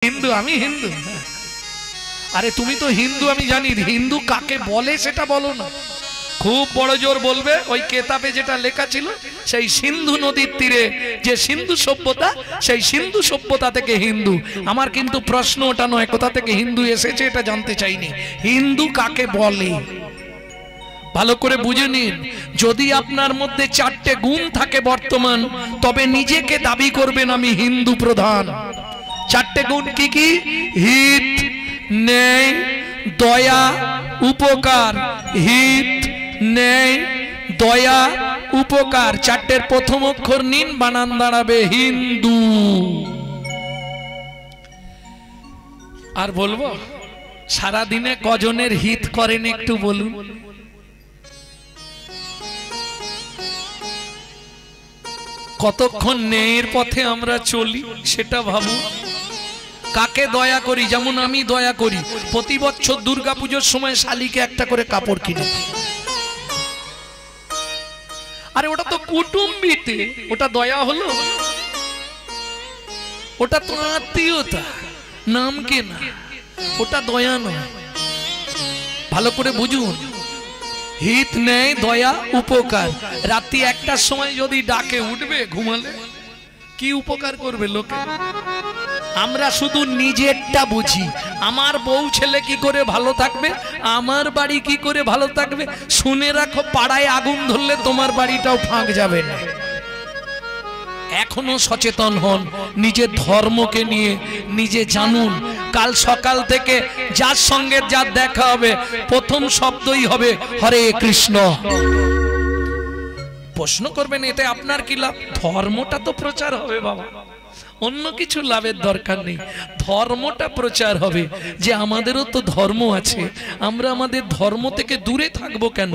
হিন্দু, আমি হিন্দু। আরে তুমি তো হিন্দু, আমি জানি, হিন্দু কাকে বলে সেটা বলো না। খুব বড় জোর বলবে ওই কেতাবে যেটা লেখা ছিল, সেই সিন্ধু নদীর তীরে যে সিন্ধু সভ্যতা, সেই সিন্ধু সভ্যতা থেকে হিন্দু। আমার কিন্তু প্রশ্ন ওটা নয় কোথা থেকে হিন্দু এসেছে এটা জানতে চাইনি, হিন্দু কাকে বলে ভালো করে বুঝে নিন। যদি আপনার মধ্যে 4টে গুণ থাকে বর্তমান, তবে নিজেকে দাবি করবেন আমি হিন্দু প্রধান। 4টে গুণ কি কি? হিত, ন্যায়, দয়া, উপকার। হিত, ন্যায়, দয়া, উপকার। 4টের প্রথম অক্ষর নিন, বানান দাঁড়াবে হিন্দু। আর বলবো সারা দিনে কজনের হিত করেন একটু বলুন? কতক্ষণ ন্যায়ের পথে আমরা চলি সেটা ভাবুন। কাকে দয়া করি? যেমন আমি দয়া করি, প্রতি বছর দুর্গাপুজোর সময় শালিকে একটা করে কাপড় কিনে। আরে ওটা তো কুটুম্বিতে, ওটা দয়া হলো? ওটা তো আত্মীয়তা, নাম কে না, ওটা দয়া নয়। ভালো করে বুঝুন। হিত, ন্যায়, দয়া, উপকার। রাত্রি 1টার সময় যদি ডাকে উঠবে ঘুমালে, কি উপকার করবে লোকে? আমরা শুধু নিজেরটা বুঝি। আমার বউ ছেলে কি করে ভালো থাকবে, আমার বাড়ি কি করে ভালো থাকবে। শুনে রাখো, পাড়ায় আগুন ধরলে তোমার বাড়িটাও ফাঁক যাবে না। এখনো সচেতন হন, নিজের ধর্মকে নিয়ে নিজে জানুন। কাল সকাল থেকে যার সঙ্গে যার দেখা হবে, প্রথম শব্দই হবে হরে কৃষ্ণ। প্রশ্ন করবেন এতে আপনার কি লাভ? ধর্মটা তো প্রচার হবে বাবা, অন্য কিছু লাভের দরকার নেই। ধর্মটা প্রচার হবে যে আমাদেরও তো ধর্ম আছে, আমরা আমাদের ধর্ম থেকে দূরে থাকবো কেন?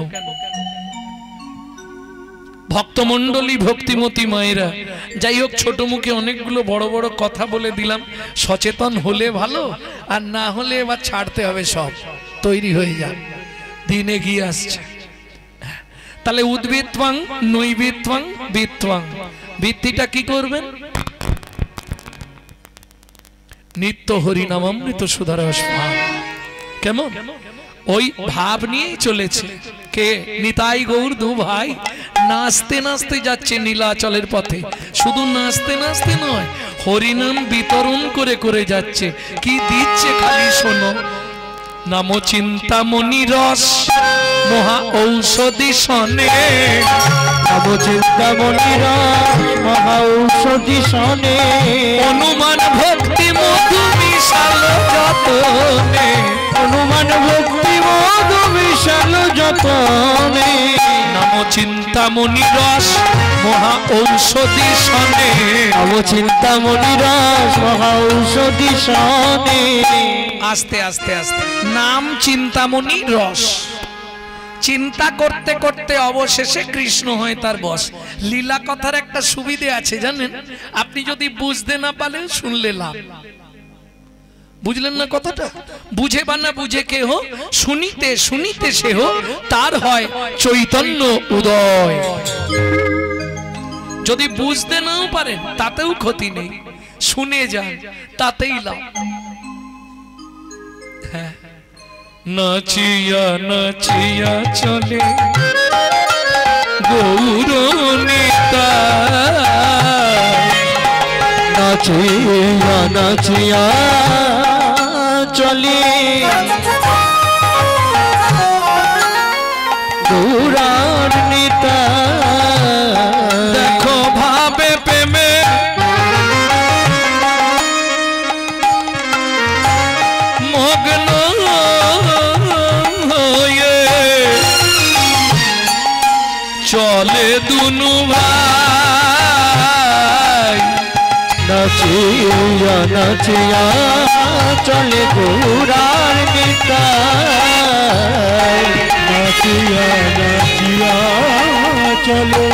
ভক্তমণ্ডলী, ভক্তিমতী মায়েরা, যাই হোক ছোট মুখে অনেকগুলো বড় বড় কথা বলে দিলাম। সচেতন হলে ভালো, আর না হলে এবার ছাড়তে হবে সব। তৈরি হয়ে যান, দিন এগিয়ে আসছে। তাহলে উদ্ভিত্বাং নৈবিত্বাং বিত্বাং। বৃত্তিটা কি করবেন? নিত্য হরিনামামৃত সুধারস পান। কেমন? ওই ভাব নিয়েই চলেছে। কে? নিতাই গৌর দু ভাই নাচতে নাচতে যাচ্ছে নীলাচলের পথে। শুধু নাচতে নাচতে নয়, হরিনাম বিতরণ করে করে যাচ্ছে। কি দিচ্ছে খালি শোনো। নাম চিন্তামণি রস মহা ঔষধি সনে। নাম চিন্তামণি রস মহা ঔষধি সনে। অনুমান ভক্তি মধু মিশাল যতনে। অনুমান ভক্তি মধু মিশাল যতনে। নাম চিন্তামণি রস মহা ঔষধি সনে। নাম চিন্তামণি রস মহা ঔষধি সনে। আস্তে আস্তে আস্তে। নাম চিন্তামণি রস। চিন্তা করতে করতে অবশেষে কৃষ্ণ হয় তার বশ। লীলা কথার একটা সুবিধে আছে জানেন, আপনি যদি বুঝতে না পারেন শুনলে লাভ। বুঝলেন না কথাটা? বুঝে বা না বুঝে কেহ শুনিতে শুনিতে সেহ তার হয় চৈতন্য উদয়। যদি বুঝতে নাও পারেন তাতেও ক্ষতি নেই, শুনে যান তাতেই লাভ। হ্যাঁ, নাচিয়া নাচিয়া চলে গৌর নিতাই। নাচিয়া নাচিয়া চলে গৌরার নিতাই। দেখো ভাবে প্রেমে মগ্ন হয়ে চলে দুনু ভাই। নাচিয়া নাচিয়া চলে গৌরার নিতাই। নাচিয়া নাচিয়া চলে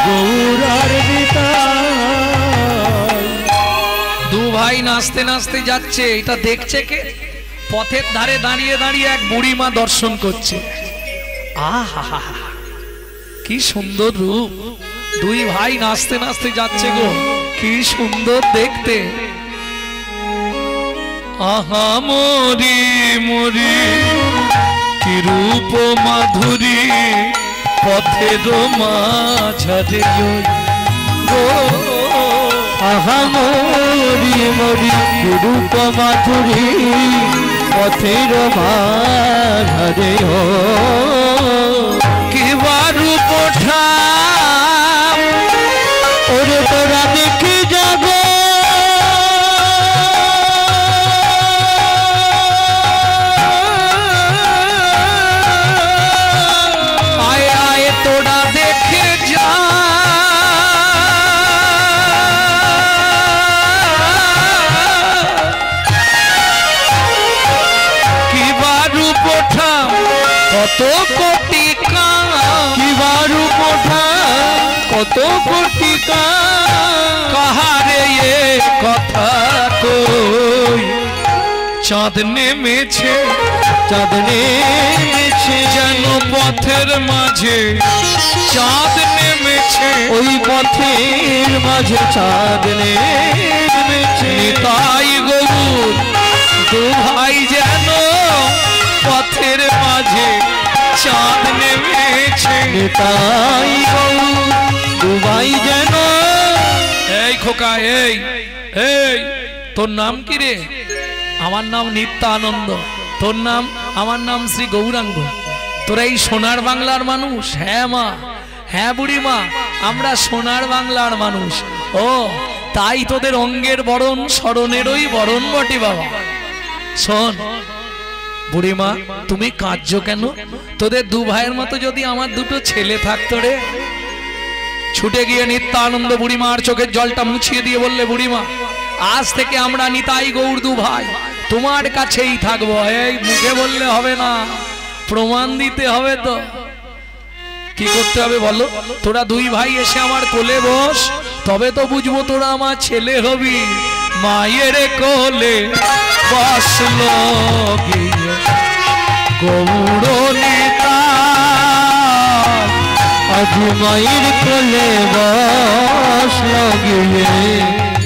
গৌরার নিতাই। দু ভাই নাচতে নাচতে যাচ্ছে, এটা দেখছে কে? পথের ধারে দাঁড়িয়ে দাঁড়িয়ে এক বুড়িমা দর্শন করছে। আহা, কি সুন্দর রূপ। দুই ভাই নাচতে নাচতে যাচ্ছে গো, কি সুন্দর দেখতে। আহা মরি মরি কি রূপ মাধুরী পথের মাঝারে গো আহা মরি মরি কি রূপ মাধুরী পথের মাঝারে কিবা রূপ ঠাম ওরে তোরা দেখে যাবো কত কোটি কিবারু কোঠা কত কোটি কাহারে এ কথা কই চাঁদ নেমেছে চাঁদ নেমেছে যেন পথের মাঝে চাঁদ নেমেছে ওই পথের মাঝে চাঁদ নেমেছে নিতাই গৌর দু ভাই যেন পথের মাঝে চাঁদ নেমেছে নিতাই গৌর দু ভাই যেন এই খোকা এই এই তোর নাম কি রে? আমার নাম নিত্যানন্দ। তোর নাম? আমার নাম শ্রী গৌরাঙ্গ। তোরা এই সোনার বাংলার মানুষ? হ্যাঁ মা, হ্যাঁ বুড়ি মা, আমরা সোনার বাংলার মানুষ। ও তাই তোদের অঙ্গের বরণ স্মরণেরই বরণ বটে বাবা। শোন বুড়িমা, তুমি কাঁদছো কেন? তোদের দু ভাইয়ের মতো যদি আমার দুটো ছেলে থাকতো রে। ছুটে গিয়ে নিত্যানন্দ বুড়িমার চোখের জলটা মুছিয়ে দিয়ে বললে, বুড়িমা আজ থেকে আমরা নিতাই গৌর দু ভাই তোমার কাছেই থাকবো। এই মুখে বললে হবে না, প্রমাণ দিতে হবে। তো কি করতে হবে বলো? তোরা দুই ভাই এসে আমার কোলে বস, তবে তো বুঝবো তোরা আমার ছেলে হবি। মায়ের কোলে বসলো গিয়ে গৌর নিতাই, আজ মায়ের কোলে বসলো গিয়ে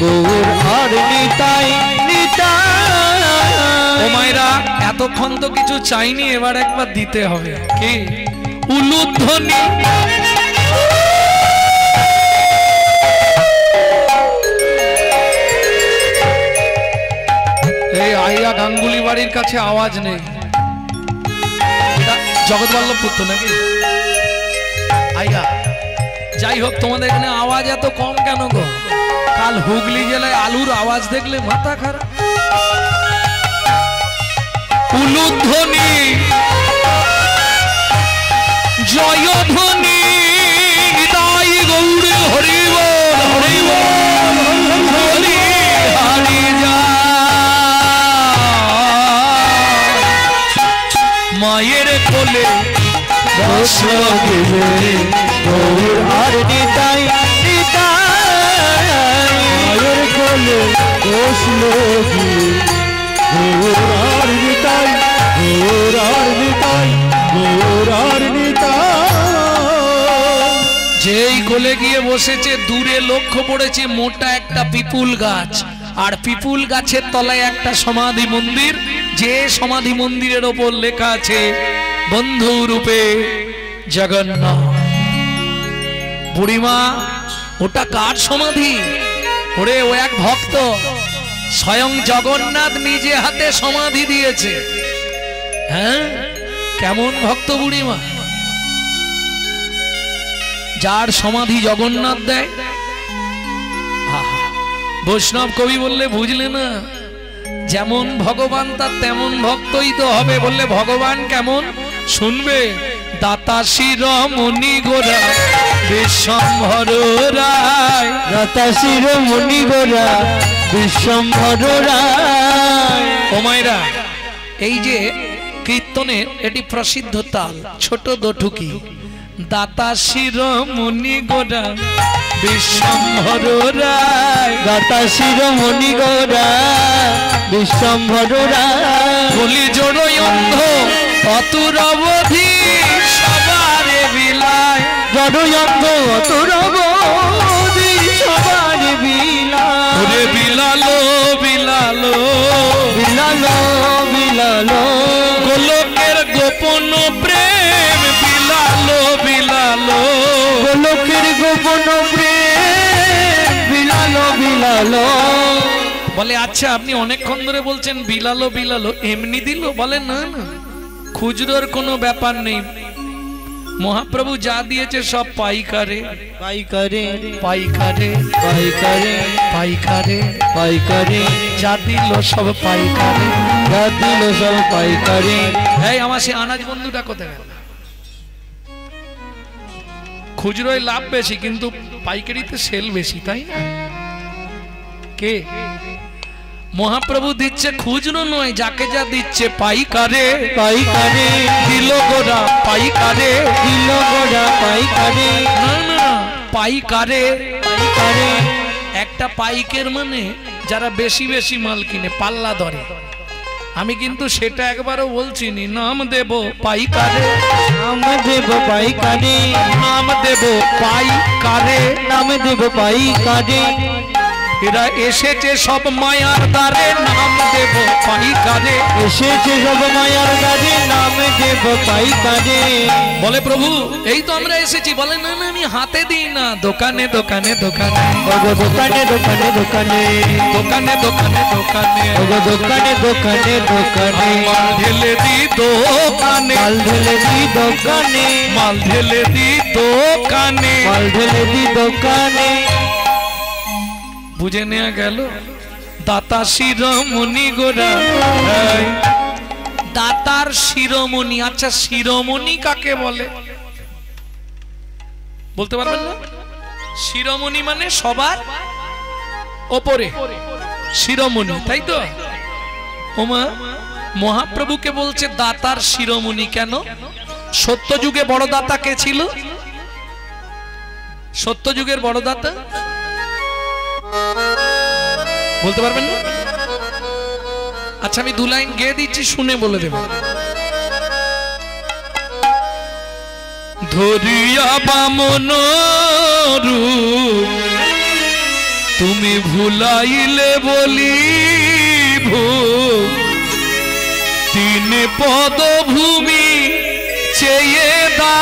গৌর আর নিতাই নিতাই। ও মায়েরা, এতক্ষণ তো কিছু চাইনি, এবার একবার দিতে হবে। কি উলুধ্বনি? এই আইয়া গাঙ্গুলি বাড়ির কাছে আওয়াজ নেই, জগৎবল্লভপুর তো নাকি? আইয়া যাই হোক, তোমাদের এখানে আওয়াজ এত কম কেন গো? কাল হুগলি জেলায় আলুর আওয়াজ দেখলে মাথা খারাপ। উলুধ্বনি জয়ধ্বনি নিতাই গৌর হরি বল হরি বল হরি হরি যায়। মায়ের কোলে বসলো গিয়ে গৌর আর নিতাই নিতাই, মায়ের কোলে বসলো গিয়ে গৌর আর নিতাই গৌর আর নিতাই গৌর আর নিতাই। যেই কোলে গিয়ে বসেছে, দূরে লক্ষ্য পড়েছে মোটা একটা পিপুল গাছ, আর পিপুল গাছের তলায় একটা সমাধি মন্দির, যে সমাধি মন্দিরের ওপর লেখা আছে বন্ধু রূপে জগন্নাথ। বুড়িমা, ওটা কার সমাধি? ওরে ও এক ভক্ত, স্বয়ং জগন্নাথ নিজে হাতে সমাধি দিয়েছে। হ্যাঁ, কেমন ভক্ত বুড়িমা? যার সমাধি জগন্নাথ দেয়। বৈষ্ণব কবি বললে বুঝলে না, যেমন ভগবান তার তেমন ভক্তই তো হবে। বললে ভগবান কেমন শুনবে? দাতা শিরোমণি গোরা বিশ্বম্ভর রায়, দাতা শিরোমণি গোরা বিশ্বম্ভর রায়। ও মায়েরা, এই যে কীর্তনের এটি প্রসিদ্ধ তাল, ছোট দোঠুকি। দাতা শিরোমণি গোরা বিশ্বম্ভর রায়, দাতা শিরোমণি গোরা বিশ্বম্ভর রায়। বলি জড়ই অন্ধ অতুর অবধি সবারে বিলায়, জড়ই অন্ধ অতুর অবধি সবারে বিলায়। ওরে বিলালো বিলালো বিলালো বিলালো বিলালো গোলকের গোপন প্রেম বিলালো বিলালো, গোলকের গোপন প্রেম বিলালো বিলালো। বলে আচ্ছা আপনি অনেকক্ষণ ধরে বলছেন বিলালো বিলালো, এমনি দিল? বলে না না, খুচরোর কোনো ব্যাপার নেই, মহাপ্রভু যা দিয়েছে সব পাইকারে পাইকারে পাইকারে পাইকারে পাইকারে পাইকারে, যা দিল সব পাইকারে। যা দিল সব পাইকারে। এই আমার সে আনাজ বন্ধুটা কোথায় গেল? খুচরোয় লাভ বেশি কিন্তু পাইকারিতে সেল বেশি, তাই না? কে? মহাপ্রভু দিচ্ছে খুচরো নয়, যাকে যা দিচ্ছে পাইকারে পাইকারে দিল গোরা পাইকারে, দিল গোরা পাইকারে। না না পাইকারে। পাইকারে একটা পাইকের মানে যারা বেশি বেশি মাল কিনে পাল্লা ধরে। আমি কিন্তু সেটা একবারও বলছি নি, নাম দেব পাইকারে, নাম দেব পাইকারে, নাম দেব পাইকারে, নাম দেব পাইকারে। এরা এসেছে সব মায়ার দ্বারে, নাম দেব পাইকারে। এসেছে সব মায়ার দ্বারে, নাম দেব পাইকারে। বলে প্রভু এই তো আমরা এসেছি। বলে না না আমি হাতে দিই না, দোকানে দোকানে দোকানে, ওগো দোকানে দোকানে দোকানে, দোকানে দোকানে দোকানে, ওগো দোকানে দোকানে দোকানে। মাল ঢেলে দি দোকানে, মাল ঢেলে দি দোকানে, মাল ঢেলে দি দোকানে। মাল ঢেলে দি দোকানে। বুঝে নেওয়া গেল? দাতা শিরোমণি গোরা, এই, দাতার শিরোমণি। আচ্ছা শিরোমণি কাকে বলে বলতে পারবেন না? শিরোমণি মানে সবার ওপরে শিরোমণি, তাই তো? ওমা মহাপ্রভুকে বলছে দাতার শিরোমণি কেন? সত্যযুগে বড় দাতা কে ছিল? সত্যযুগের বড় দাতা বলতে পারবেন না? আচ্ছা আমি দু লাইন গেয়ে দিচ্ছি, শুনে বলে দেব। ধরিয়া বামন রূপ তুমি ভুলাইলে বলি তিন পদভূমি চেয়ে দা,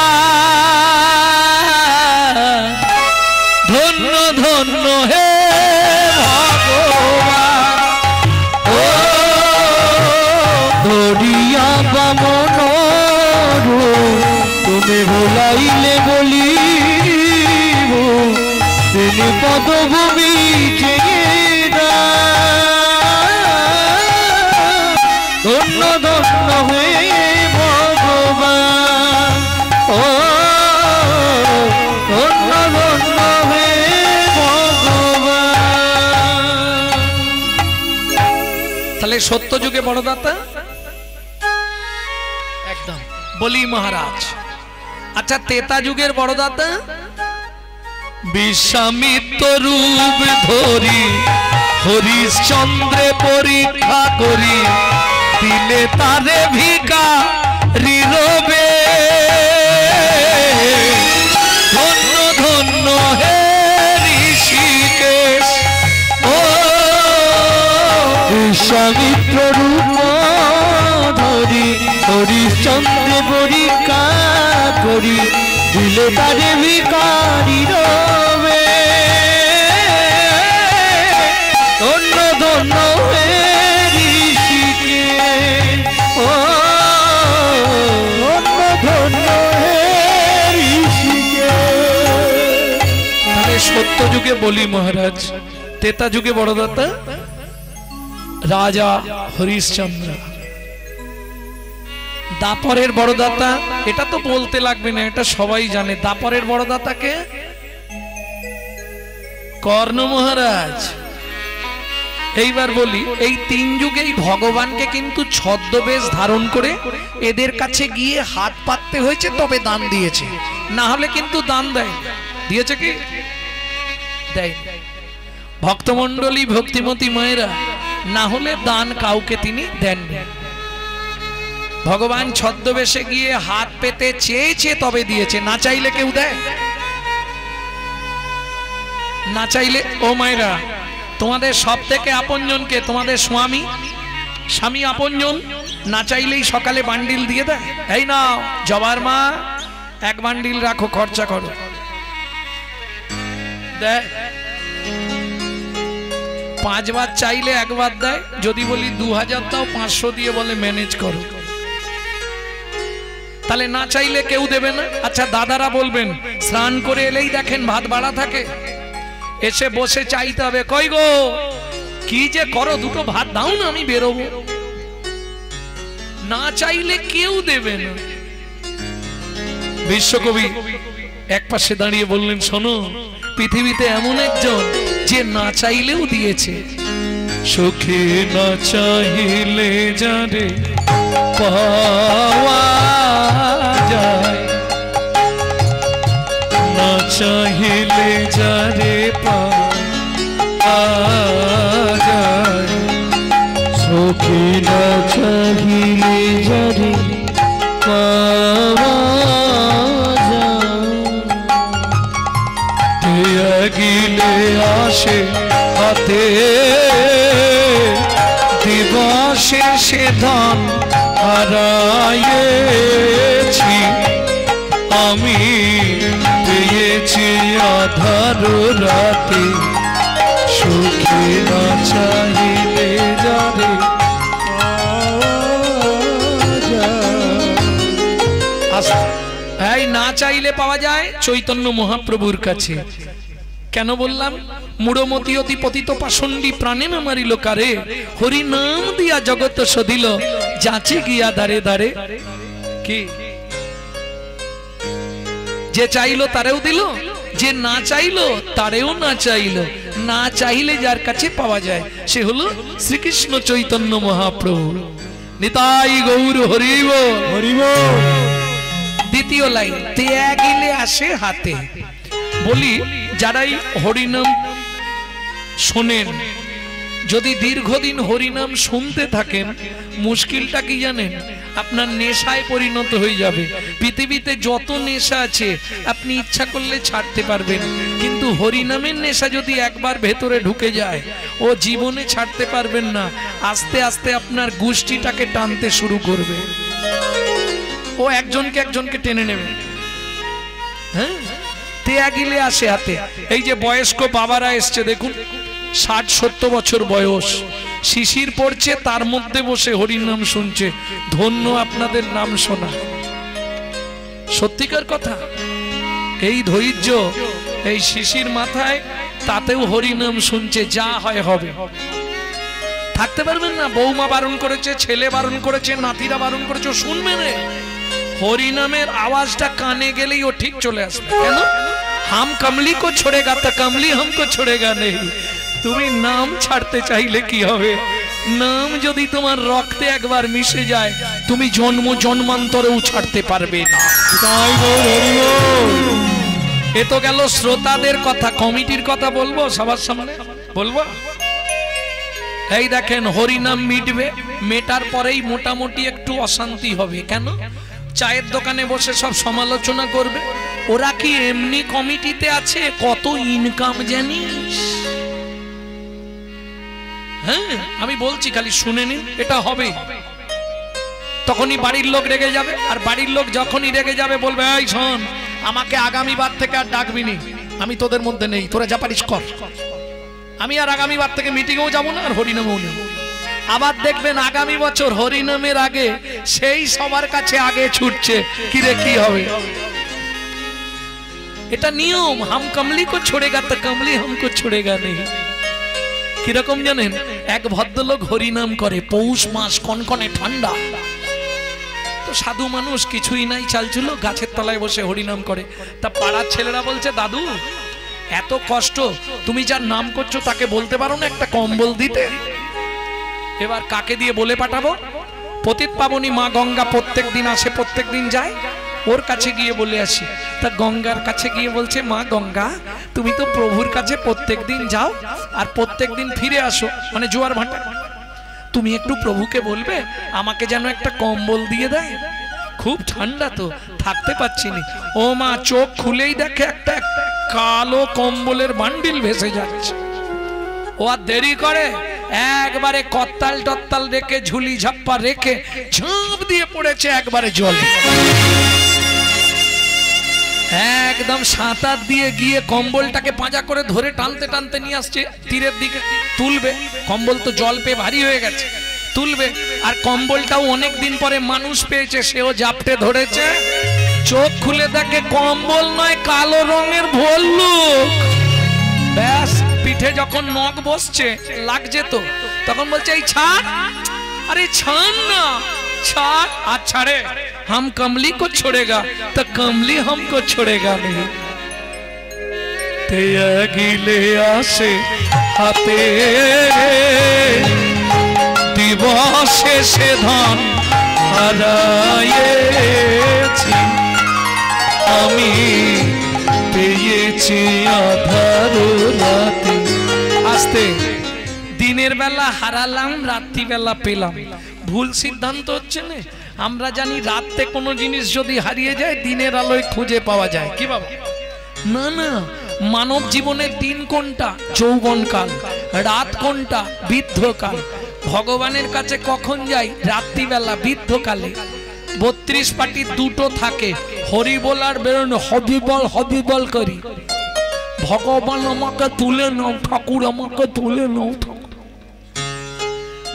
ধন্য ধন্য হে ভগবান। ও ধরিয়া বামন তুমি ভুলাইলে বলি তিনি পদভূমি চেয়ে দা, ধন্য ধন্য হে ভগবান। ও ধন্য ধন্য হে ভগবান। তাহলে সত্য যুগে বড় দাতা একদম বলি মহারাজ। আচ্ছা তেতা যুগের বড় দাতা বিশ্বামিত্র রূপ ধরি হরিশ্চন্দ্রে পরীক্ষা করি দিলে তারে ভিখারি রবে। ধন্য ধন্য হে ঋষিকেশ। ও বিশ্বামিত্র রূপ ধরি হরিশ্চন্দ্রে পরীক্ষা করি দিলে তারে ভিখারি রবে। ধন্য ধন্য হে ঋষিকেশ। ও ধন্য ধন্য হে ঋষিকেশ। তাহলে সত্য যুগে বলি মহারাজ, তেতা যুগে বড় দাতা রাজা হরিশ্চন্দ্র, দাপরের বড় দাতা এটা তো বলতে লাগবে না, এটা সবাই জানে। দাপরের বড় দাতাকে কর্ণ মহারাজ। এইবার বলি এই তিন যুগেই ভগবানকে কিন্তু ছদ্মবেশ ধারণ করে এদের কাছে গিয়ে হাত পাততে হয়েছে, তবে দান দিয়েছে, না হলে কিন্তু দান দেয়। দিয়েছে কি দেয়? ভক্তমণ্ডলী ভক্তিমতী মায়েরা, না হলে দান কাউকে তিনি দেননি। ভগবান ছদ্মবেশে গিয়ে হাত পেতে চেয়েছে তবে দিয়েছে, না চাইলে কেউ দেয়? না চাইলে। ও মায়েরা তোমাদের সব থেকে আপনজনকে, তোমাদের স্বামী স্বামী আপনজন, না চাইলেই সকালে বান্ডিল দিয়ে দেয়, এই নাও জবার মা এক বান্ডিল রাখো, খরচা করো, দেয়। 5 বার চাইলে 1 বার দেয়, যদি বলি 2000 দাও 500 দিয়ে বলে ম্যানেজ করো। তাহলে না চাইলে কেউ দেবে না। আচ্ছা দাদারা বলবেন, স্নান করে এলেই দেখেন ভাত বাড়া থাকে, এসে বসে চাইতে হবে, কই গো কি যে করো, দুটো ভাত দাও না আমি বেরোবো। না চাইলে কেউ দেবে না। বিশ্বকবি এক পাশে দাঁড়িয়ে বললেন, শোনো পৃথিবীতে এমন একজন যে না চাইলেও দিয়েছে। সুখে না চাইলে যারে পাওয়া যায়, না চাইলে যারে পাওয়া যায়, সুখে না চাহিলে যারে পাওয়া যায়, গিলে আসে হাতে দিবসে সে ধন হারাইছি, আমি পেয়েছি আধার রাতে, সুখে না চাইলে যারে এই না চাইলে পাওয়া যায় চৈতন্য মহাপ্রভুর কাছে। কেন বললাম? মূঢ়মতি অতি পতিত পাষণ্ডী প্রাণে না মারিল কারে, হরি নাম দিয়া জগৎ সদিল, যাচে গিয়া দারে দারে। কি যে চাইলো তারেও দিল, যে না চাইলো তারেও না চাইলো। না চাইলে যার কাছে পাওয়া যায় সে হলো শ্রীকৃষ্ণ চৈতন্য মহাপ্রভু। নিতাই গৌর হরি বল, হরি বল। দ্বিতীয় লাইন, ত্যাগিলে আসে হাতে। বলি যারাই হরিনাম শোনেন, যদি দীর্ঘদিন হরিনাম শুনতে থাকেন, মুশকিলটা কি জানেন? আপনার নেশায় পরিণত হয়ে যাবে। পৃথিবীতে যত নেশা আছে আপনি ইচ্ছা করলে ছাড়তে পারবেন, কিন্তু হরিনামের নেশা যদি একবার ভেতরে ঢুকে যায় ও জীবনে ছাড়তে পারবেন না। আস্তে আস্তে আপনার গোষ্ঠীটাকে টানতে শুরু করবে, ও একজনকে একজনকে টেনে নেবে। হ্যাঁ, ত্যাগিলে আসে হাতে। এই যে বয়স্ক বাবারা এসছে দেখুন, 60-70 বছর বয়স, শিশির পড়ছে, তার মধ্যে বসে হরির নাম শুনছে। ধন্য আপনাদের নাম শোনা, সত্যিকার কথা। এই ধৈর্য এই শিশির মাথায়, তাতেও হরি নাম শুনছে, যা হয় হবে। থাকতে পারবেন না, বৌমা বারণ করেছে, ছেলে বারণ করেছে, নাতিরা বারণ করেছে, ও শুনবে না। হরিনামের আওয়াজটা কানে গেলেই ও ঠিক চলে আসবে। কেন? হাম কমলি কো ছোড়েগা তা কমলি হামকো ছোড়েগা নেই। তুমি নাম ছাড়তে চাইলে কি হবে? নাম যদি তোমার রক্তে একবার মিশে যায়, তুমি জন্ম জন্মান্তরেও ছাড়তে পারবে না। এ তো গেল শ্রোতাদের কথা, কমিটির কথা বলবো সবার সামনে বলবো। এই দেখেন, হরিনাম মিটবে, মেটার পরেই মোটামুটি একটু অশান্তি হবে। কেন? চায়ের দোকানে বসে সব সমালোচনা করবে, ওরা কি এমনি কমিটিতে আছে, কত ইনকাম জানিস? হ্যাঁ, আমি বলছি, খালি শুনে নিন, এটা হবে। তখনই বাড়ির লোক রেগে যাবে, আর বাড়ির লোক যখনই রেগে যাবে বলবে, এই শোন, আমাকে আগামী বার থেকে আর ডাকবি নি, আমি তোদের মধ্যে নেই, তোরা যা পারিস কর। আমি আর আগামী বার থেকে মিটিংয়েও যাবো না, আর হরিনামেও নেই। আবার দেখবেন আগামী বছর হরিনামের আগে সেই সবার কাছে আগে ছুটছে, কিরে কি হবে? এটা নিয়ম। হাম কমলি কো ছোড়েগা তো কমলি হামকো ছোড়েগা নেই। কিরকম জানেন? এক ভদ্রলোক হরিনাম করে, পৌষ মাস, কনকনে ঠান্ডা, তো সাধু মানুষ, কিছুই নাই, চালছিল, গাছের তলায় বসে হরিনাম করে। তা পাড়ার ছেলেরা বলছে, দাদু এত কষ্ট, তুমি যার নাম করছো তাকে বলতে পারো না একটা কম্বল দিতে? এবার কাকে দিয়ে বলে পাঠাবো? পতিত পাবনী মা গঙ্গা প্রত্যেক দিন আসে, প্রত্যেক দিন যায়, ওর কাছে গিয়ে বলে আসি। তা গঙ্গার কাছে গিয়ে বলছে, মা গঙ্গা, তুমি তো প্রভুর কাছে প্রত্যেক দিন যাও আর প্রত্যেক দিন ফিরে আসো, মানে জোয়ার ভাটা, তুমি একটু প্রভুকে বলবে আমাকে যেন একটা কম্বল দিয়ে দেয়, খুব ঠান্ডা তো, থাকতে পারছি না। ও মা, চোখ খুলেই দেখে একটা কালো কম্বলের বান্ডিল ভেসে যাচ্ছে। ও আর দেরি করে, একবারে কত্তাল টত্তাল রেখে ঝুলি ঝাপ্পা রেখে ঝাঁপ দিয়ে পড়েছে একবারে জলে। একদম সাঁতার দিয়ে গিয়ে কম্বলটাকে পাঁজা করে ধরে টানতে টানতে নিয়ে আসছে তীরের দিকে, তুলবে। কম্বল তো জল পেয়ে ভারী হয়ে গেছে, তুলবে। আর কম্বলটাও অনেক দিন পরে মানুষ পেয়েছে, সেও জাপটে ধরেছে। চোখ খুলে দেখে কম্বল নয়, কালো রঙের ভল্লুক। ব্যাস, পিঠে যখন নখ বসছে লাগছে তো, তখন বলছে এই ছাড়, अरे छान ना, छाड़। अच्छा रे, हम कमली को छोड़ेगा तो कमली हमको छोड़ेगा नहीं। ते अगिले आसे हाथे दिवसे से धान हाराएছি আমি, পেয়েছি আধার রাতে। আস্তে, দিনের বেলা হারালাম, রাত্রি বেলা পেলাম। ভুল সিদ্ধান্ত হচ্ছে না। আমরা জানি রাতে কোনো জিনিস যদি হারিয়ে যায় দিনের আলোয় খুঁজে পাওয়া যায়। কি বাবা? না না, মানব জীবনের দিন কোনটা? যৌবনকাল। রাত কোনটা? বৃদ্ধকাল। ভগবানের কাছে কখন যাই? রাত্রিবেলা, বৃদ্ধকালে। 32 পাটি দুটো থাকে, হরিবল আর বেরোনো, হবিবল হবিবল করি। ভগবান আমাকে তুলে নাও, ঠাকুর আমাকে তুলে নাও।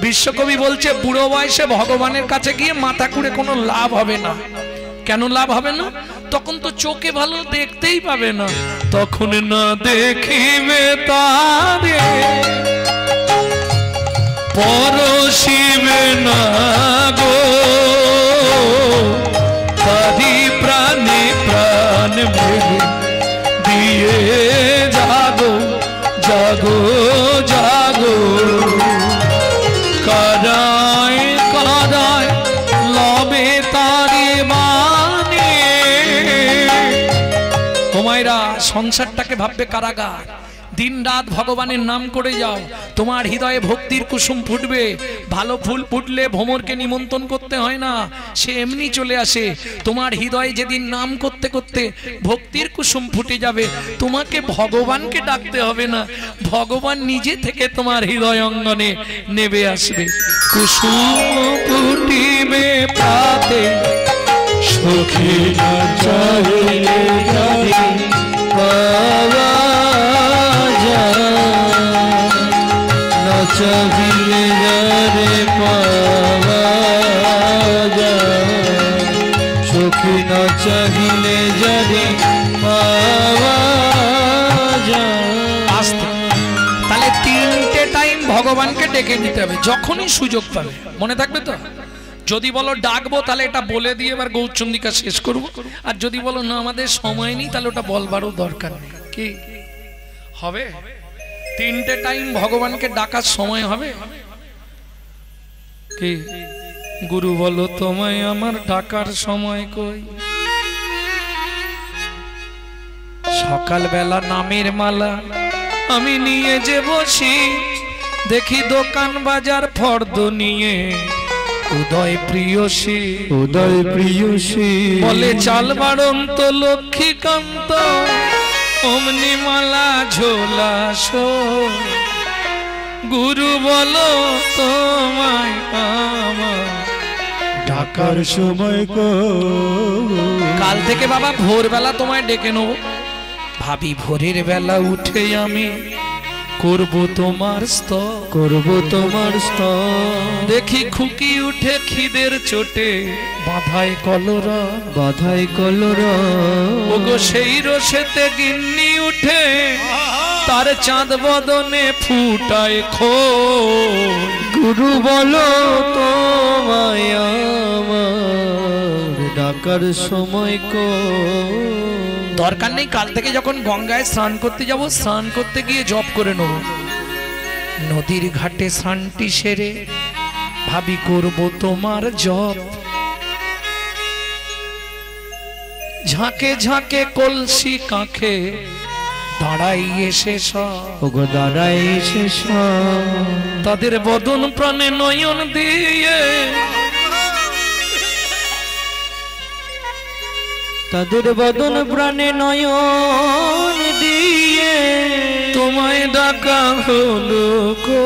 বিশ্বকবি বলছে বুড়ো বয়সে ভগবানের কাছে গিয়ে মাথা কুড়ে কোনো লাভ হবে না। কেন লাভ হবে না? তখন তো চোখে ভালো দেখতেই পাবে না। তখন না দেখিবে তারে, পরশিবে না গো, তারি প্রাণে প্রাণ মেরে দিয়ে জাগো জাগো জাগো। কারায় কারায় লবে তারে মানে। তোমায়রা সংসারটাকে ভাববে কারাগার। দিন রাত ভগবানের নাম করে যাও, তোমার হৃদয়ে ভক্তির কুসুম ফুটবে। ভালো ফুল ফুটলে ভ্রমরকে নিমন্ত্রণ করতে হয় না, সে এমনি চলে আসে। তোমার হৃদয়ে যেদিন নাম করতে করতে ভক্তির কুসুম ফুটে যাবে, তোমাকে ভগবানকে ডাকতে হবে না, ভগবান নিজে থেকে তোমার হৃদয় অঙ্গনে নেবে আসবে। কুসুম ফুটিবে প্রাতে, সখী না চাহিলে জানি পাওয়া চাহিলে যারে পাওয়া যায়, সখী না চাহিলে যারে পাওয়া যায়। আস্তে, তাহলে 3টে টাইম ভগবানকে ডেকে নিতে হবে যখনই সুযোগ পাবে। মনে থাকবে তো? যদি বলো ডাকবো তাহলে এটা বলে দিয়ে এবার গৌরচন্দ্রিকা শেষ করব। আর যদি বলো না আমাদের সময় নেই, তাহলে ওটা বলবারও দরকার নেই। কি হবে? 3টে টাইম ভগবানকে ডাকার সময় হবে। কি গুরু বলো তোমায় আমার ডাকার সময় কই? সকালবেলা নামের মালা আমি নিয়ে যে বসি, দেখি দোকান বাজার ফর্দ নিয়ে উদয় প্রিয়সী, উদয় প্রিয়সী বলে চাল বাড়ন্ত লক্ষ্মীকান্ত, অমনি মালা ঝোলা শো। গুরু বলো তোমায় আমার ডাকার সময় কই? কাল থেকে বাবা ভোরবেলা তোমায় ডেকে নেব। ভাবি ভোরের বেলা উঠে আমি করব তোমার স্তব, করব তোমার স্তব। দেখি খুকি উঠে খিদের চোটে বাধায় কলরা, বাধায় কলরা। ওগো সেই রসেতে গিন্নি উঠে তার চাঁদ বদনে ফুটায় খোল। গুরু বলো তোমায় আমার ডাকার সময় কই? দরকার নেই কাল থেকে যখন গঙ্গায় স্নান করতে যাব, স্নান করতে গিয়ে জপ করে নেব। নদীর ঘাটে স্নানটি সেরে ভাবি করব তোমার জপ। ঝাঁকে ঝাঁকে কলসি কাঁখে দাঁড়াই এসে সব, দাঁড়াই এসে সব তাদের বদন প্রাণে নয়ন দিয়ে, তাদের বদন প্রাণে নয়ন দিয়ে তোমায় ডাকা হলো গো,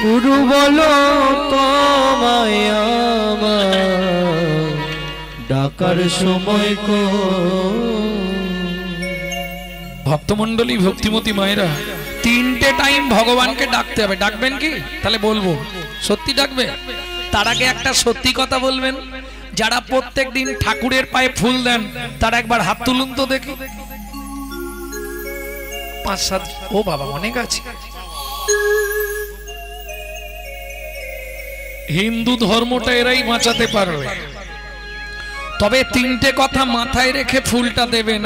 গুরু বলো তোমায় আমার ডাকার সময় কো। ভক্তমন্ডলী ভক্তিমতী মায়েরা, 3টে টাইম ভগবানকে ডাকতে হবে। ডাকবেন কি? তাহলে বলবো, সত্যি ডাকবে? তার আগে একটা সত্যি কথা বলবেন, যারা প্রত্যেক দিন ঠাকুরের পায়ে ফুল দেন তারা একবার হাত তুলুন তো দেখি। 5-7, ও বাবা অনেক আছে। হিন্দু ধর্মটা এরাই বাঁচাতে পারবে, তবে 3টে কথা মাথায় রেখে ফুলটা দেবেন।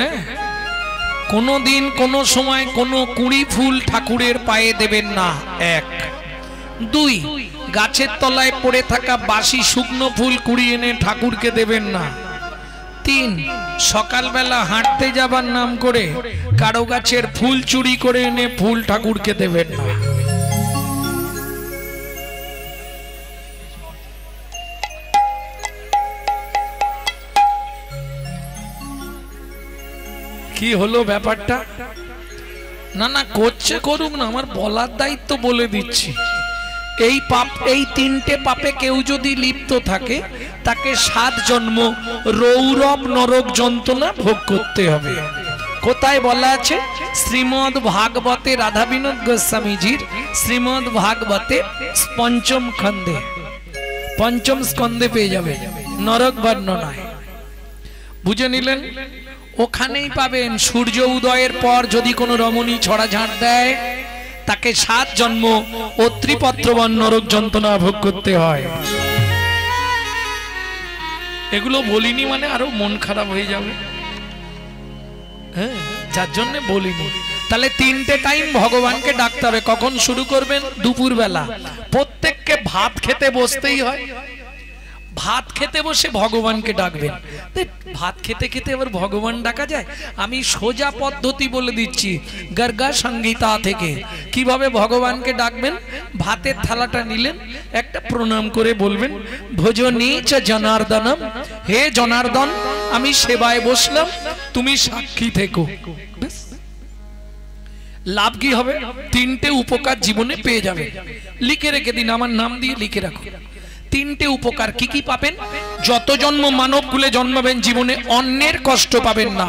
কোনো দিন কোনো সময় কোনো কুঁড়ি ফুল ঠাকুরের পায়ে দেবেন না। 1, 2, গাছের তলায় পড়ে থাকা বাসি শুকনো ফুল কুড়িয়ে এনে ঠাকুরকে দেবেন না। 3, সকালবেলা হাঁটতে যাবার নাম করে কারো গাছের ফুল চুরি করে এনে ফুল ঠাকুরকে দেবেন না। কি হলো ব্যাপারটা? না না করছে করুক না, আমার বলার দায়িত্ব বলে দিচ্ছি। এই পাপ, এই 3টে পাপে কেউ যদি লিপ্ত থাকে তাকে 7 জন্ম রৌরব নরক যন্ত্রণা ভোগ করতে হবে। কোথায় বলা আছে? শ্রীমদ্ ভাগবতে, রাধা বিনোদ গোস্বামীজির শ্রীমদ্ ভাগবতে 5ম খণ্ডে, 5ম স্কন্ধে পেয়ে যাবে নরক বর্ণনায়। বুঝে নিলেন? ওখানেই পাবেন সূর্য উদয়ের পর যদি কোনো রমণী ছড়া ঝাঁট দেয় তাকে 7 জন্ম অত্রিপত্রবন নরক যন্ত্রণা ভোগ করতে হয়। এগুলো বলিনি মানে আরো মন খারাপ হয়ে যাবে, হ্যাঁ, যার জন্য বলিনি। তাহলে 3টে টাইম ভগবানকে ডাকতে হবে। কখন শুরু করবেন? দুপুর বেলা। প্রত্যেককে ভাত খেতে বসতেই হয়, ভাত খেতে বসে ভগবানকে ডাকবেন। ভাত খেতে খেতে আবার ভগবান ডাকা যায়? আমি সোজা পদ্ধতি বলে দিচ্ছি গর্গা সংহিতা থেকে কিভাবে ভগবানকে ডাকবেন। ভাতের থালাটা নিলেন, একটা প্রণাম করে বলবেন ভজনী চ জনার্দনম, হে জনার্দন আমি সেবায় বসলাম, তুমি সাক্ষী থেকো। লাভ কি হবে? 3টে উপকার জীবনে পেয়ে যাবে। লিখে রেখে দিন, আমার নাম দিয়ে লিখে রাখো। 3টে উপকার কি কি পাবেন? যত জন্ম মানব কুলে জন্মাবেন জীবনে অন্যের কষ্ট পাবেন না।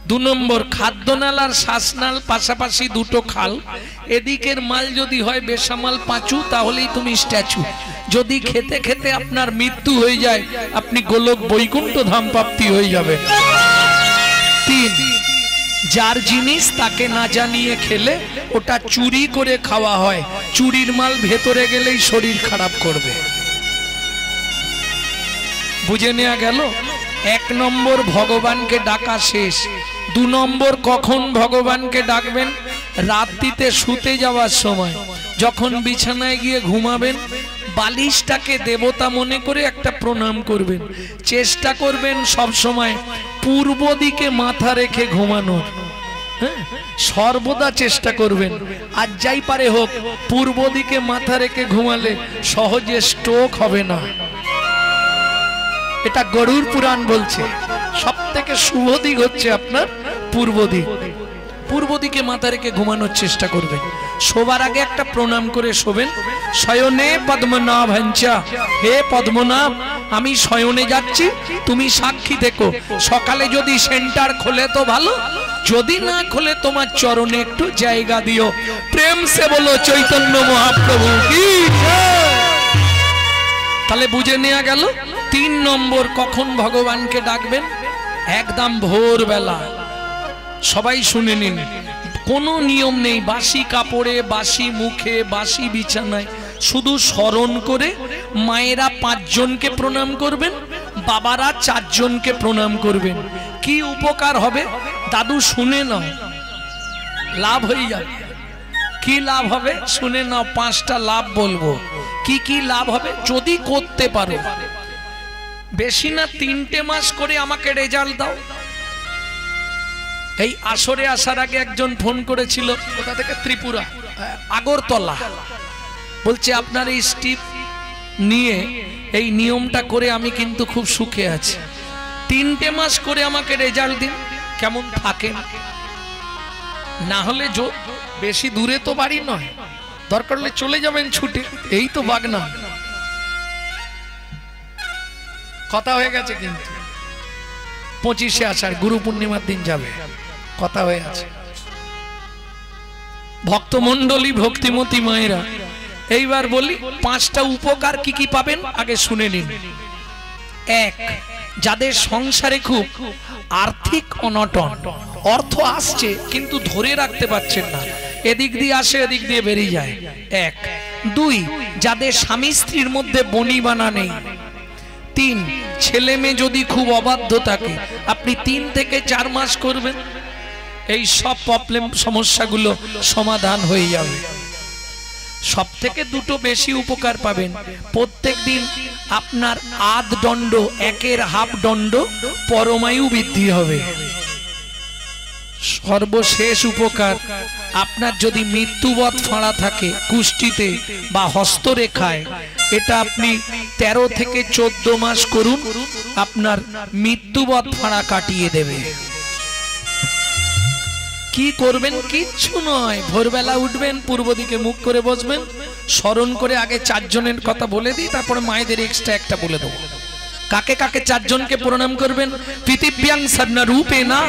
2 নম্বর, খাদ্যনাল আর শ্বাসনাল পাশাপাশি 2টো খাল। এদিকের মাল যদি হয় বেসামাল পাঁচু, তাহলেই তুমি স্ট্যাচু। যদি খেতে খেতে আপনার মৃত্যু হয়ে যায় আপনি গোলক বৈকুণ্ঠ ধাম প্রাপ্তি হয়ে যাবেন। 3, যার জিনিস তাকে না জানিয়ে খেলে ওটা চুরি করে খাওয়া হয়, চুরির মাল ভেতরে গেলেই শরীর খারাপ করবে। বুঝে নেওয়া গেল? 1 নম্বর ভগবানকে ডাকা শেষ। 2 নম্বর, কখন ভগবানকে ডাকবেন? রাত্রিতে শুতে যাওয়ার সময়, যখন বিছানায় গিয়ে ঘুমাবেন বালিশটাকে দেবতা মনে করে একটা প্রণাম করবেন। চেষ্টা করবেন সব সময় পূর্ব দিকে মাথা রেখে ঘুমানোর, হ্যাঁ, সর্বদা চেষ্টা করবেন। আর যাই পারে হোক পূর্ব দিকে মাথা রেখে ঘুমালে সহজে স্ট্রোক হবে না। এটা গরুড় পুরাণ বলছে সব থেকে শুভ দিক হচ্ছে আপনার পূর্ব দিক। পূর্ব দিকে মাথা রেখে ঘুমানোর চেষ্টা করবেন। শোবার আগে একটা প্রণাম করে শোবেন। শয়নে পদ্মনাভঞ্চা, হে পদ্মনাভ আমি শয়নে যাচ্ছি, তুমি সাক্ষী থেকো। সকালে যদি সেন্টার খোলে তো ভালো, যদি না খোলে তোমার চরণে একটু জায়গা দিও। প্রেম সে বলো চৈতন্য মহাপ্রভু কি। তাহলে বুঝে নেওয়া গেল 3 নম্বর কখন ভগবানকে ডাকবেন? একদম ভোরবেলা। সবাই শুনে নিন, কোনো নিয়ম নেই বাসি কাপড়ে, বাসি মুখে, বাসি বিছানায়। শুধু স্মরণ করে মায়েরা 5 জনকে প্রণাম করবেন, বাবারা 4 জনকে প্রণাম করবেন। কি উপকার হবে দাদু শুনে নাও, লাভ হয়ে যাবে। কি লাভ হবে শুনে নাও, 5টা লাভ বলবো। কি কি লাভ হবে যদি করতে পারো? বেশি না 3টে মাস করে আমাকে রেজাল্ট দাও। এই আসরে আসার আগে একজন ফোন করেছিল, কোথা থেকে? ত্রিপুরা, আগরতলা। বলছে আপনার এই স্টিপ নিয়ে এই নিয়মটা করে আমি কিন্তু খুব সুখে আছি। 3টে মাস করে আমাকে রেজাল্ট দিন কেমন থাকে, না হলে বেশি দূরে তো বাড়ি নয়, দরকার হলে চলে যাবেন ছুটে, এই তো বাগনা। কথা হয়ে গেছে কিন্তু 25শে আষাঢ় গুরু পূর্ণিমার দিন যাবে, কথা হয়ে আছে। ভক্তমণ্ডলী ভক্তিমতী মায়েরা, এইবার বলি 5টা উপকার কি কি পাবেন আগে শুনে নিন। 1, যাদের সংসারে খুব আর্থিক অনটন, অর্থ আসছে কিন্তু ধরে রাখতে পারছেন না, এদিক দিয়ে আসে এদিক দিয়ে বেরিয়ে যায়। 1, 2, যাদের স্বামী স্ত্রীর মধ্যে বনিবানা নেই। 3, ছেলে মেয়ে যদি খুব অবাধ্য থাকে, আপনি 3 থেকে 4 মাস করবেন, এই সব প্রবলেম সমস্যাগুলো সমাধান হয়ে যাবে। সব থেকে 2টো বেশি উপকার পাবেন, প্রত্যেক দিন আপনার আধ দণ্ড, 1-এর হাফ দণ্ড পরমায়ু বৃদ্ধি হবে। সর্বশেষ উপকার, আপনার যদি মৃত্যুবৎ ফাঁড়া থাকে কুষ্ঠিতে বা হস্তরেখায়, এটা আপনি 13 থেকে 14 মাস করুন, আপনার মৃত্যুবৎ ফাঁড়া কাটিয়ে দেবে। কি করবেন? কিচ্ছু নয়, ভোরবেলা উঠবেন, পূর্ব দিকে মুখ করে বসবেন, স্মরণ করে আগে 4 জনের কথা বলে দিই, তারপরে মায়েদের এক্সট্রা একটা বলে দেবো। কাকে কাকে 4 জনকে প্রণাম করবেন? পৃথিব্যাং সর্না রূপে না,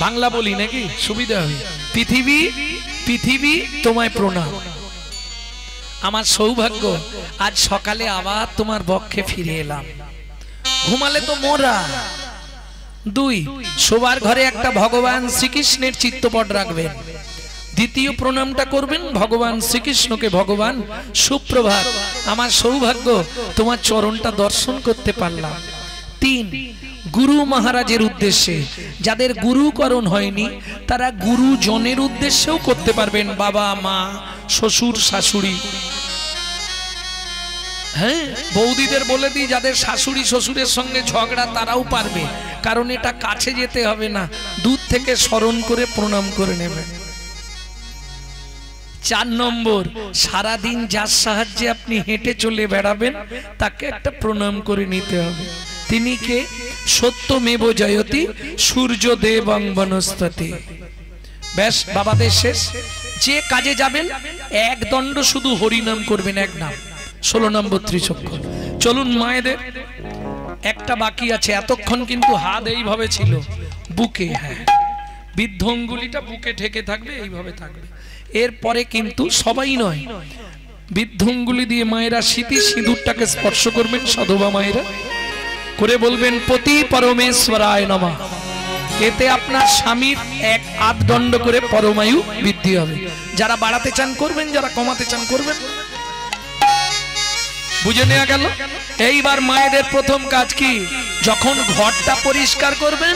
বাংলা বলি নাকি সুবিধা হবে। পৃথিবী, পৃথিবী তোমায় প্রণাম। আমার সৌভাগ্য আজ সকালে আবার তোমার বক্ষে ফিরে এলাম, ঘুমালে তো মোরা। 2, শোবার ঘরে একটা ভগবান শ্রীকৃষ্ণের চিত্রপট রাখবেন। দ্বিতীয় প্রণামটা করবেন ভগবান শ্রীকৃষ্ণকে, ভগবান সুপ্রভাত, আমার সৌভাগ্য তোমার চরণটা দর্শন করতে পারলাম। 3, গুরু মহারাজের উদ্দেশ্যে, যাদের গুরুকরণ হয়নি তারা গুরুজনের উদ্দেশ্যেও করতে পারবেন, বাবা মা শ্বশুর শাশুড়ি। হ্যাঁ, বৌদিদের বলে দিই, যাদের শাশুড়ি শ্বশুরের সঙ্গে ঝগড়া তারাও পারবে, কারণ এটা কাছে যেতে হবে না, দূর থেকে স্মরণ করে প্রণাম করে নেবেন। 4 নম্বর, সারাদিন যার সাহায্যে আপনি হেঁটে চলে বেড়াবেন তাকে একটা প্রণাম করে নিতে হবে। তিনি কে? সত্যমেব জয়তি সূর্যদেবং বনস্পতি। ব্যাস, বাবাদের শেষ। যে কাজে যাবেন 1 দণ্ড শুধু হরিনাম করবেন, 1 নাম, 16 নম্বর ত্রিচক্র। চলুন মায়েদের একটা বাকি আছে, এতক্ষণ কিন্তু হাত এইভাবে ছিল বুকে, হ্যাঁ বৃদ্ধ অঙ্গুলিটা বুকে ঠেকে থাকবে, এইভাবে থাকবে। এরপরে কিন্তু সবাই নয়, বৃদ্ধ অঙ্গুলি দিয়ে মায়েরা স্মৃতি সিঁদুরটাকে স্পর্শ করবেন, সাধবা মায়েরা করে বলবেন পতি পরমেশ্বরায় নমঃ। এতে আপনার স্বামীর 1 আধ দণ্ড করে পরমায়ু বৃদ্ধি হবে। যারা বাড়াতে চান করবেন, যারা কমাতে চান করবেন। বুঝে নেওয়া গেল। এইবার মায়েদের প্রথম কাজ কি? যখন ঘরটা পরিষ্কার করবেন,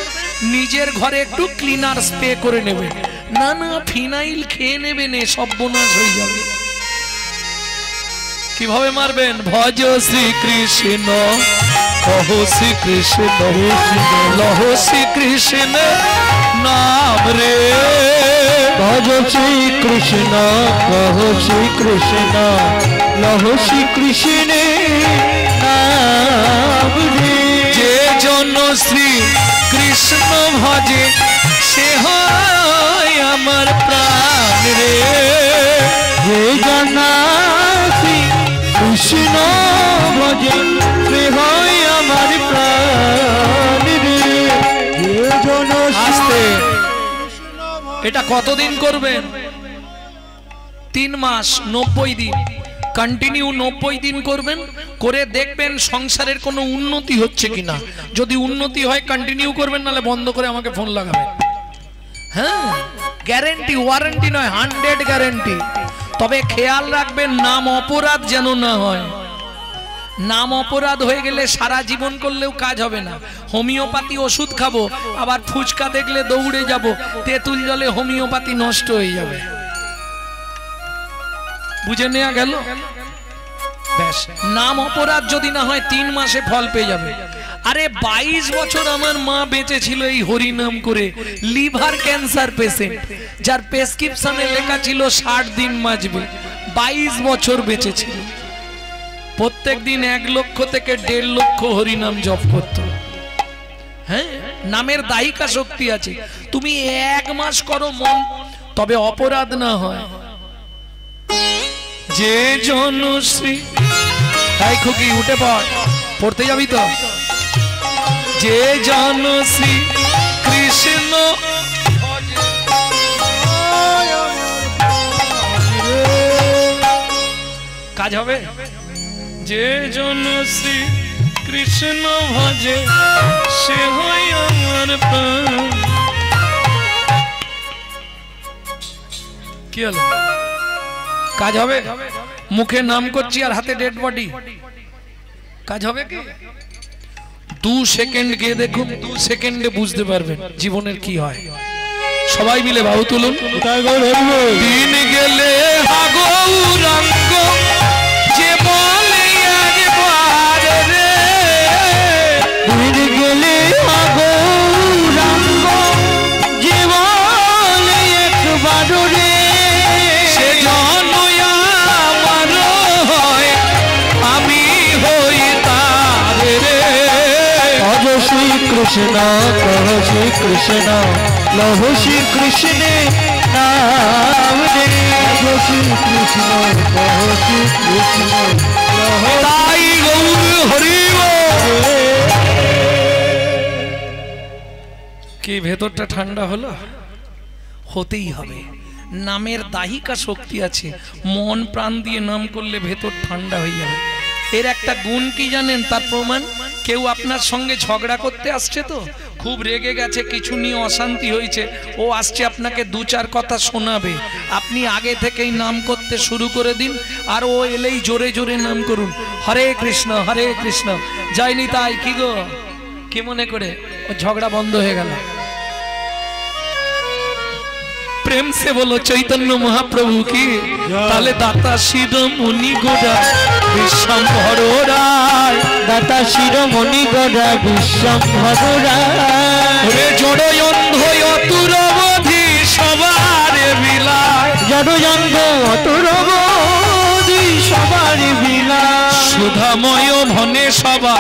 নিজের ঘরে একটু ক্লিনার স্প্রে করে নেবেন। না না, ফিনাইল খেয়ে নেবেন, সর্বনাশ হয়ে যাবে। কিভাবে মারবেন? ভজ শ্রীকৃষ্ণ, কহো শ্রীকৃষ্ণ, লহো শ্রীকৃষ্ণ নাম রে। ভজ শ্রীকৃষ্ণ, কহো শ্রীকৃষ্ণ, লহো শ্রীকৃষ্ণ নাম রে। যে জন শ্রী কৃষ্ণ ভজে সে হয় আমার প্রাণ রে। যে জন শ্রী কৃষ্ণ ভজে সে হয় আমার প্রাণ রে। যে জন আস্তে, এটা কতদিন করবেন? 3 মাস 90 দিন কন্টিনিউ 90 দিন করবেন, করে দেখবেন সংসারের কোনো উন্নতি হচ্ছে কিনা। যদি উন্নতি হয় কন্টিনিউ করবেন, নালে বন্ধ করে আমাকে ফোন লাগাবেন। হ্যাঁ, গ্যারেন্টি, ওয়ারেন্টি নয়, 100 গ্যারেন্টি। তবে খেয়াল রাখবেন নাম অপরাধ যেন না হয়। নাম অপরাধ হয়ে গেলে সারা জীবন করলেও কাজ হবে না। হোমিওপ্যাথি ওষুধ খাবো, আবার ফুচকা দেখলে দৌড়ে যাব, তেঁতুল জলে হোমিওপ্যাথি নষ্ট হয়ে যাবে। বুঝে নেওয়া গেল? ব্যাস, নাম অপরাধ যদি না হয় 3 মাসে ফল পেয়ে যাবে। আরে 22 বছর আমার মা বেঁচে ছিল এই হরিনাম করে, লিভার ক্যান্সার পেশেন্ট, যার প্রেসক্রিপশনে লেখা ছিল 60 দিন বাঁচবে, 22 বছর বেঁচে ছিল। প্রত্যেক দিন 1 লক্ষ থেকে 1.5 লক্ষ হরিনাম জপ করত। হ্যাঁ, নামের দায়িকা শক্তি আছে। তুমি 1 মাস করো মন, তবে অপরাধ না হয়। যে জনশ্রী, তাই খুকি উঠে পড়, পড়তে যাবি তো। যে জনশ্রী কৃষ্ণ কাজ হবে। যে জনশ্রী কৃষ্ণ ভজে সে হয় আমার প্রাণ। কি হলো, কাজ হবে? মুখে নাম করছি আর হাতে ডেড বডি, কাজ হবে কি? 2 সেকেন্ড গিয়ে দেখুন, 2 সেকেন্ডে বুঝতে পারবেন জীবনের কি হয়। সবাই মিলে বাহু তুলুন। দিন গেলে গৌরাঙ্গ যে বলে একবার রে, দিন গেলে গৌরাঙ্গ যে বলে একবার রে, সে জন আমার হয় আমি হই তার রে। ভজ শ্রী কৃষ্ণ কহ শ্রী কৃষ্ণ লহ শ্রী কৃষ্ণে নাম রে, ভজ শ্রী কৃষ্ণ কহ শ্রী কৃষ্ণ লহ। তাই গৌর হরি কি ভেতরটা ঠান্ডা হলো? হতেই হবে। নামের দাহিকা শক্তি আছে, মন প্রাণ দিয়ে নাম করলে ভেতর ঠান্ডা হয়ে যাবে। এর একটা গুণ কি জানেন? তার প্রমাণ, কেউ আপনার সঙ্গে ঝগড়া করতে আসছে, তো খুব রেগে গেছে, কিছু নিয়ে অশান্তি হয়েছে, ও আসছে আপনাকে 2-4 কথা শোনাবে। আপনি আগে থেকেই নাম করতে শুরু করে দিন, আর ও এলেই জোরে জোরে নাম করুন, হরে কৃষ্ণ হরে কৃষ্ণ জয় নিতাই। কি গো, কি মনে করে? ও ঝগড়া বন্ধ হয়ে গেল। प्रेम से बोलो चैतन्य महाप्रभु की। ताले दाता शिरोमणि गोरा विश्वम्भर राय, दाता शिरोमणि गोरा विश्वम्भर राय, रे जड़ अंध अतुरबधि सबारे बिलाय, जड़ अंध अतुरबधि सबारे बिलाय, सुधामय भने सभा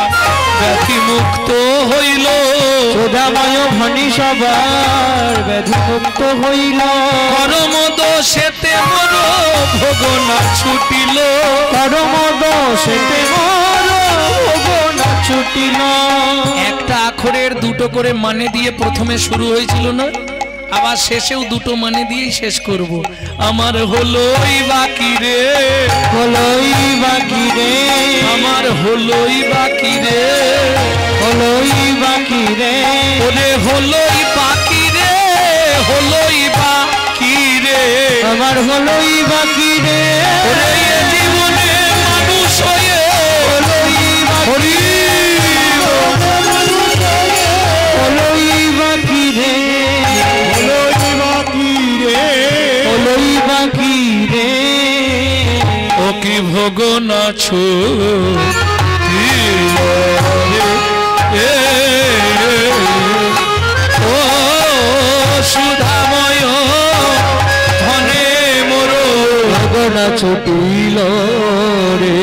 व्याधि मुक्त हইল, सुधामय भने सबार व्याधि मुक्त हইল, परम दोषेते मोर भोग ना छुटिल, परम दोषेते मोर भोग ना छुटिल। একটা আখরের দুটো করে মানে দিয়ে প্রথমে শুরু হয়েছিল না, আবার শেষেও দুটো মানে দিয়েই শেষ করব। আমার হলোই বাকি রে, হলোই বাকি রে, আমার হলোই বাকি রে, হলোই বাকি রে, ওরে হলোই বাকি রে, হলোই বাকি রে, আমার হলোই বাকি রে, ওরে এ জীবনে মানুষ হয়ে হলোই বাকি হলোই বাকি রে, হলোই বাকি রে, হলোই বাকি রে, ও কি ভোগ না ছো ও সুধাময় ধনে মোর ভোগ না ছুটিল রে।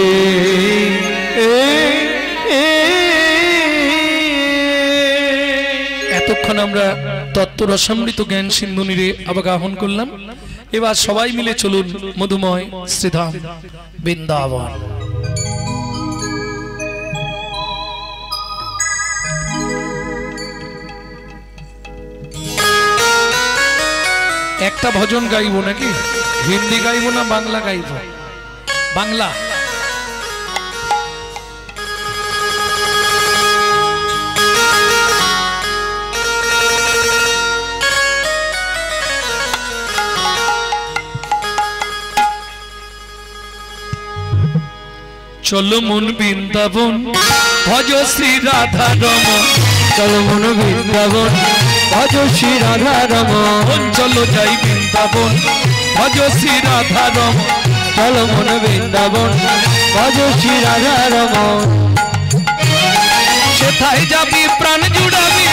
এতক্ষণ আমরা তত্ত্ব রসামৃত জ্ঞান সিন্ধু নীরে আবাহন করলাম। এবার সবাই মিলে চলুন মধুময় শ্রীধাম বৃন্দাবন। একটা ভজন গাইবো নাকি? হিন্দি গাইবো না বাংলা গাইবো? বাংলা। চলো মন বৃন্দাবন ভজ শ্রী রাধা রমন, চলো মন বৃন্দাবন ভজ শ্রী রাধা রমন, চলো যাই বৃন্দাবন ভজ শ্রী রাধা রমন, চলো মন বৃন্দাবন ভজ শ্রী রাধা রমন। সেথায় যাবি প্রাণ জুড়াবি,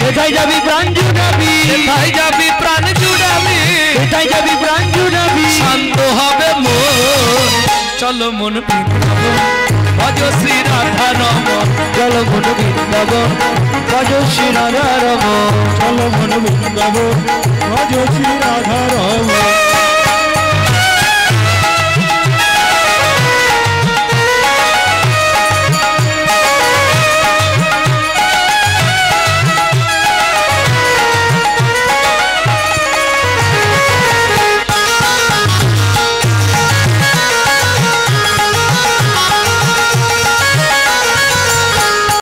কোথায় যাবি প্রাণ জুড়াবি, সেথায় যাবি প্রাণ জুড়াবি, কোথায় যাবি প্রাণ জুড়াবি, শান্ত হবে মন চলো মন বৃন্দাবন ভজ শ্রী রাধা রমন চলো মন বৃন্দাবন ভজ শ্রী রাধা রমন চলো মন বৃন্দাবন ভজ শ্রী রাধা রমন